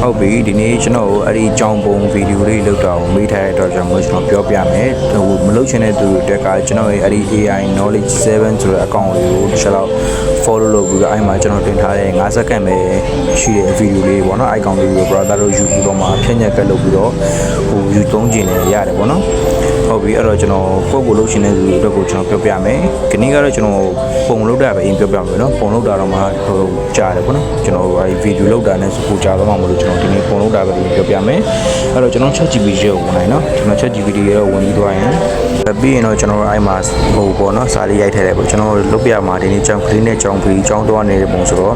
ဟုတ်ပြီဒီနေ့ကျွန်တော်အဲ့ဒီကြောင်ပုံဗီဒီယိုလေးလောက်တာကိုမေးထားတဲ့အတွက်ကျွန်တော်ပြောပြမယ်ဟိုမလုပ်ချင်တဲ့သူတွေကကျွန်တော်ရဲ့အဲ့ဒီ AI knowledge 7ဆိုတဲ့ account လေးကိုတစ်ချက်လောက် follow လုပ်ပြီးတော့အဲ့မှာကျွန်တော်တင်ထားတဲ့5စက္ကန့်ပဲရှိတဲ့ဗီဒီယိုလေးပေါ့နော် icon လေးကို brother တို့ယူပြီးတော့မှဖြည့်ညက်ကပ်လုပ်ပြီးတော့ဟိုယူသုံးကျင်နေရတယ်ပေါ့နော်ဟုတ်ပြီအဲ့တော့ကျွန်တော်ကိုလုပ်ရှင်တဲ့လူတွေအတွက်ကိုကျွန်တော်ပြောပြမယ်ဒီနေ့ကတော့ကျွန်တော်ပုံလုပ်တာပဲအရင်ပြောပြမယ်နော်ပုံလုပ်တာတော့မှဟိုကြားတယ်ပေါ့နော်ကျွန်တော်အဲ့ဒီဗီဒီယိုလုပ်တာနဲ့စပူကြားတော့မှမလို့ကျွန်တော်ဒီနေ့ပုံလုပ်တာပဲပြောပြမယ်အဲ့တော့ကျွန်တော် ChatGPT ကိုဝင်နိုင်နော်ကျွန်တော် ChatGPT ရဲ့ဝင်ပြီးသွားရင်ပြီးရင်တော့ကျွန်တော်အဲ့မှာဟိုပေါ့နော်စာလေးရိုက်ထည့်တယ်ပေါ့ကျွန်တော်လုပ်ပြမှာဒီနေ့ကြောင်ခလေးနဲ့ကြောင်ဖီကြောင်သွားနေတဲ့ပုံဆိုတော့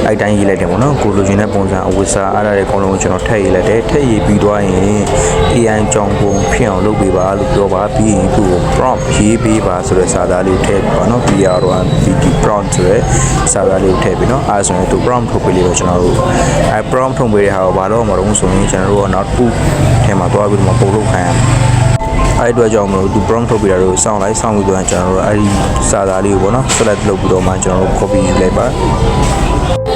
အဲ့တိုင်းရေးလိုက်တယ်ပေါ့နော်ကိုလိုချင်တဲ့ပုံစံအဝတ်စားအားရတဲ့အကုန်လုံးကိုကျွန်တော်ထည့်ရေးလိုက်တယ်ထည့်ရေးပြီးသွားရင် AI ကြောင်ပုံဖြစ်အောင်လုပ်ပေးပါလို့ပြောပါပြီးရင်သူ့ကို prompt ရေးပေးပါဆိုတဲ့စာသားလေးထည့်ပါနော် PR1 prompt ဆိုတဲ့စာသားလေးထည့်ပြီးနော်အဲဆိုရင်သူ prompt ထုတ်ပေးလို့ကျွန်တော်တို့အဲ prompt ထုတ်ပေးတဲ့ဟာကိုဘာလို့မလုပ်ဆိုရင်ကျွန်တော်တို့က notebook ထဲမှာတွားပြီးတော့ပုံလုပ်ခိုင်းရမယ်အဲ့အတွက်ကြောင့်မလို့သူ prompt ထုတ်ပေးတာတို့စောင့်လိုက်စောင့်ပြီးတော့ကျွန်တော်တို့အဲ့ဒီစာသားလေးကိုပေါ့နော် select လုပ်ပြီးတော့မှကျွန်တော်တို့ copy ယူလိုက်ပ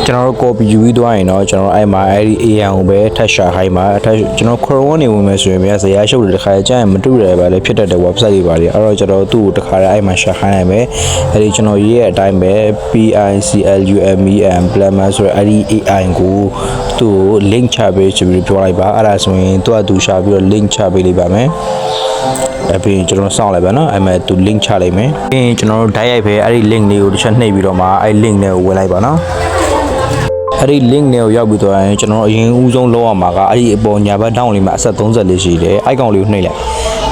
ါကျွန်တော်တို့ copy ယူပြီးသွားရင်တော့ကျွန်တော်အဲ့မှာအဲ့ဒီ AI ကိုပဲထပ်ရှာခိုင်းပါထပ်ကျွန်တော် Chrome နေဝင်မယ်ဆိုရင်ဇာတ်ရှုပ်တွေတစ်ခါကြာရင်မတူတယ်ပါလေဖြစ်တတ်တဲ့ website တွေပါလေအဲ့တော့ကျွန်တော်သူ့ကိုတစ်ခါတည်းအဲ့မှာရှာခိုင်းနိုင်မယ်အဲ့ဒီကျွန်တော်ရေးရဲ့အတိုင်းပဲ PICLUMEN Plumber ဆိုတဲ့အဲ့ဒီ AI ကိုသူ့ကို link ချပေးဆိုပြီးပြောလိုက်ပါအဲ့ဒါဆိုရင်သူ့အတူရှာပြီးတော့ link ချပေးလိုက်ပါမယ်အဲ့ပြီးကျွန်တော်စောင့်လိုက်ပါနော်အဲ့မဲ့သူ link ချလိုက်မယ်ပြီးရင်ကျွန်တော်တို့ဓာတ်ရိုက်ပဲအဲ့ဒီ link လေးကိုတစ်ချက်နှိပ်ပြီးတော့မှအဲ့ link နဲ့ကိုဝင်လိုက်ပါနော်အဲ့ဒီ link နဲ့ကိုရောက်ပြီးတော့ရင်ကျွန်တော်အရင်ဦးဆုံးလောက်ရမှာကအဲ့ဒီအပေါ်ညာဘက်တောင်းလေးမှာအဆက်34ရှိတယ် icon လေးကိုနှိပ်လိုက်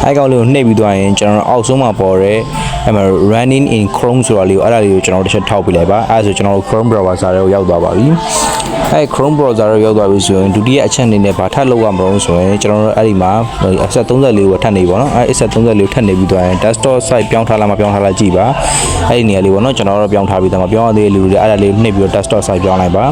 icon လေးကိုနှိပ်ပြီးတော့ရင်ကျွန်တော်အောက်ဆုံးမှာပေါ်တဲ့အဲ့မှာ running in Chrome ဆိုတာလေးကိုအဲ့ဒါလေးကိုကျွန်တော်တစ်ချက်ထောက်ပြလိုက်ပါအဲ့ဒါဆိုကျွန်တော် Chrome browser ကိုရောက်သွားပါပြီအဲ့ Chrome browser ကိုရောက်သွားပြီဆိုရင်ဒုတိယအချက်အနေနဲ့ဘာထပ်လုပ်ရမလို့ဆိုရင်ကျွန်တော်တို့အဲ့ဒီမှာအဆက်34ကိုထပ်နေပါတော့အဲ့အဆက်34ကိုထပ်နေပြီးတော့ရင် desktop site ပြောင်းထားလားမပြောင်းထားလားကြည့်ပါအဲ့ဒီနေရာလေးပေါ့နော်ကျွန်တော်တို့ပြောင်းထားပြီးတော့မပြောင်းရသေးတဲ့လူတွေအဲ့ဒါလေးနှိပ်ပြီးတော့ desktop site ပြောင်းလိုက်ပါ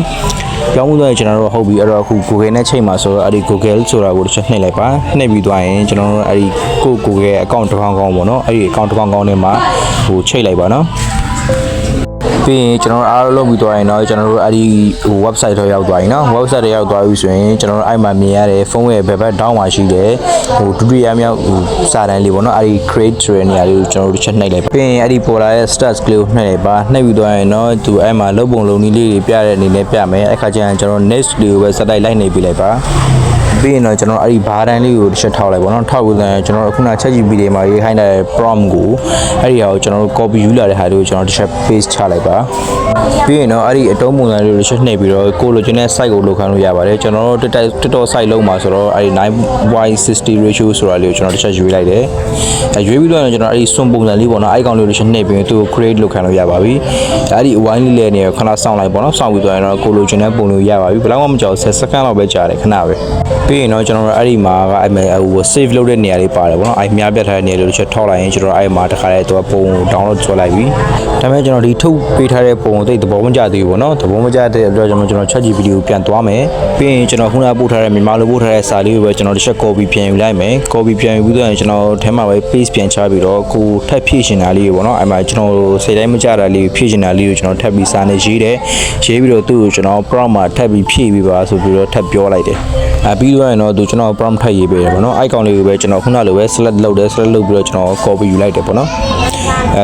ပြောင်းမှုတော့ကျွန်တော်တို့ဟုတ်ပြီအဲ့တော့အခု Google နဲ့ချိန်မှာဆိုတော့အဲ့ဒီ Google ဆိုတာကိုတစ်ချက်နှိပ်လိုက်ပါနှိပ်ပြီးသွားရင်ကျွန်တော်တို့အဲ့ဒီကို Google account တစ်ခေါက်ကောင်းပေါ့နော်အဲ့ဒီ account တစ်ခေါက်ကောင်းထဲမှာဟိုချိန်လိုက်ပါနော်ပြီးရင်ကျွန်တော်တို့အားလုံးလုပ်ပြီးသွားရင်တော့ကျွန်တော်တို့အဲ့ဒီဟို website တော့ရောက်သွားပြီเนาะ website တွေရောက်သွားပြီဆိုရင်ကျွန်တော်တို့အဲ့မှာမြင်ရတဲ့ဖုန်းရဲ့ဘယ်ဘက် down မှာရှိတယ်ဟိုဒုတိယမြောက်ဟိုစာတန်းလေးပေါ့เนาะအဲ့ဒီ create ဆိုတဲ့နေရာလေးကိုကျွန်တော်တို့တစ်ချက်နှိပ်လိုက်ပြီးရင်အဲ့ဒီပေါ်လာတဲ့ stats ကလေးကိုနှိပ်လိုက်ပါနှိပ်ပြီးသွားရင်တော့သူအဲ့မှာလုပ်ပုံလုပ်နည်းလေးတွေပြတဲ့အနေနဲ့ပြမယ်အဲ့ခါကျရင်ကျွန်တော် next လေးကိုပဲစတိုက်လိုက်နေပြလိုက်ပါပြီးရင်တော့ကျွန်တော်အဲ့ဒီဘားတန်းလေးကိုတစ်ချက်ထောက်လိုက်ပေါ့နော်ထောက်ပြီးthenကျွန်တော်ခုန ChatGPT မှာရေးခိုင်းတဲ့ prompt ကိုအဲ့ဒီဟာကိုကျွန်တော်တို့ copy ယူလာတဲ့ဟာလေးကိုကျွန်တော်တစ်ချက် paste ချလိုက်ပါပြီးရင်တော့အဲ့ဒီအတုံးပုံစံလေးကိုတစ်ချက်နှိပ်ပြီးတော့ကိုလိုချင်တဲ့ site ကိုလုပ်ခိုင်းလို့ရပါတယ်ကျွန်တော်တို့ TikTok site လုံးမှာဆိုတော့အဲ့ဒီ 9:60 ratio ဆိုတာလေးကိုကျွန်တော်တစ်ချက်ရွေးလိုက်တယ်ရွေးပြီးတော့ကျွန်တော်အဲ့ဒီစွန်ပုံစံလေးပေါ့နော် icon လေးကိုတစ်ချက်နှိပ်ပြီးသူ့ကို create လုပ်ခိုင်းလို့ရပါပြီအဲ့ဒီ wine လေးလေးနေခဏစောင့်လိုက်ပေါ့နော်စောင့်ပြီးတော့ကိုလိုချင်တဲ့ပုံလေးရပါပြီဘယ်တော့မှမကြောက်10 second လောက်ပဲကြာတယ်ခဏပဲပြီးရင်တော့ကျွန်တော်တို့အဲ့ဒီမှာကအဲ့ဟို save လုပ်တဲ့နေရာလေးပါတယ်ပေါ့နော်အဲ့မြားပြတ်ထားတဲ့နေရာလေးတစ်ချက်ထောက်လိုက်ရင်ကျွန်တော်အဲ့မှာတခါတည်းသူကပုံကို download ဆွဲလိုက်ပြီဒါပေမဲ့ကျွန်တော်ဒီထုတ်ပေးထားတဲ့ပုံကိုသိသဘောမကျသေးဘူးပေါ့နော်သဘောမကျတဲ့အတွက်ကျွန်တော် ChatGPT ကိုပြန်သွားမယ်ပြီးရင်ကျွန်တော်ခုနပို့ထားတဲ့မြန်မာလိုပို့ထားတဲ့စာလေးကိုပဲကျွန်တော်တစ်ချက် copy ပြန်ယူလိုက်မယ် copy ပြန်ယူပြီးတော့ကျွန်တော်ထဲမှာပဲ paste ပြန်ချပြီးတော့ကိုထပ်ဖြည့်ရှင်တာလေးပေါ့နော်အဲ့မှာကျွန်တော်စိတ်တိုင်းမကျတာလေးဖြည့်ရှင်တာလေးကိုကျွန်တော်ထပ်ပြီးစာနဲ့ရေးတယ်ရေးပြီးတော့သူ့ကိုကျွန်တော် prompt မှာထပ်ပြီးဖြည့်ပြီးပါဆိုပြီးတော့ထပ်ပြောလိုက်တယ်ပြီးတော့ရင်တော့သူကျွန်တော် prompt ထပ်ရေးပေးတယ်ပေါ့နော် icon လေးကိုပဲကျွန်တော်ခုနလိုပဲ select လုပ်တယ် select လုပ်ပြီးတော့ကျွန်တော် copy ယူလိုက်တယ်ပေါ့နော်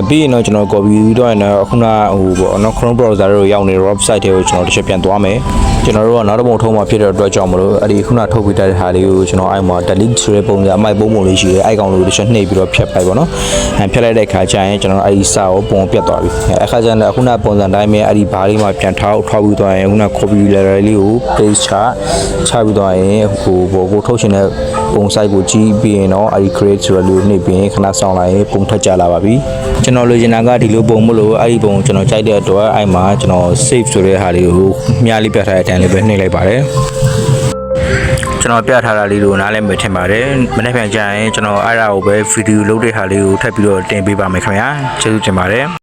ပြီးရင်တော့ကျွန်တော် copy ယူတော့ရင်တော့ခုနဟိုပေါ့နော် Chrome browser ကိုရောက်နေတဲ့ website တွေကိုကျွန်တော်တစ်ချက်ပြန်သွားမယ်ကျွန်တော်တို့ကနောက်တစ်ပုံထုံးမှာဖြစ်တဲ့အတွက်ကြောင့်မလို့အဲ့ဒီခုနထုတ်ပေးတဲ့ဟာလေးကိုကျွန်တော်အဲ့မှာ delete ဆိုတဲ့ပုံစံအမိုက်ပုံလေးရှိတယ် icon လေးကိုတစ်ချက်နှိပ်ပြီးတော့ဖြတ်လိုက်ပေါ့နော်ဖြတ်လိုက်တဲ့အခါကျရင်ကျွန်တော်အဲ့ဒီစာကိုပုံပြတ်သွားပြီအခါကျရင်ခုနပုံစံတိုင်းပဲအဲ့ဒီဘားလေးမှာပြန်ထောက်ပြီးသွားရင်ခုန copy letter လေးကို paste ချပြီးသွားရင်ဟိုကိုထုတ်ရှင်တဲ့ပုံ site ကိုကြည့်ပြီးရင်တော့အဲ့ဒီ create ဆိုတဲ့လူနှိပ်ပြီးရင်ခဏစောင့်လိုက်ရင်ပုံထက်ကြလာပါပြီကျွန်တော်လိုချင်တာကဒီလိုပုံမလို့အဲ့ဒီပုံကျွန်တော်ကြိုက်တဲ့အတွက်အဲ့မှာကျွန်တော် save ဆိုတဲ့ဟာလေးကိုမြားလေးပြထားတဲ့အတိုင်းလေးပဲနှိပ်လိုက်ပါတယ်ကျွန်တော်ပြထားတာလေးကိုနားလည်မယ်ထင်ပါတယ်မနေ့ပြန်ကြရင်ကျွန်တော်အဲ့ဒါကိုပဲဗီဒီယိုလုပ်တဲ့ဟာလေးကိုထပ်ပြီးတော့တင်ပေးပါမယ်ခင်ဗျာကျေးဇူးတင်ပါတယ်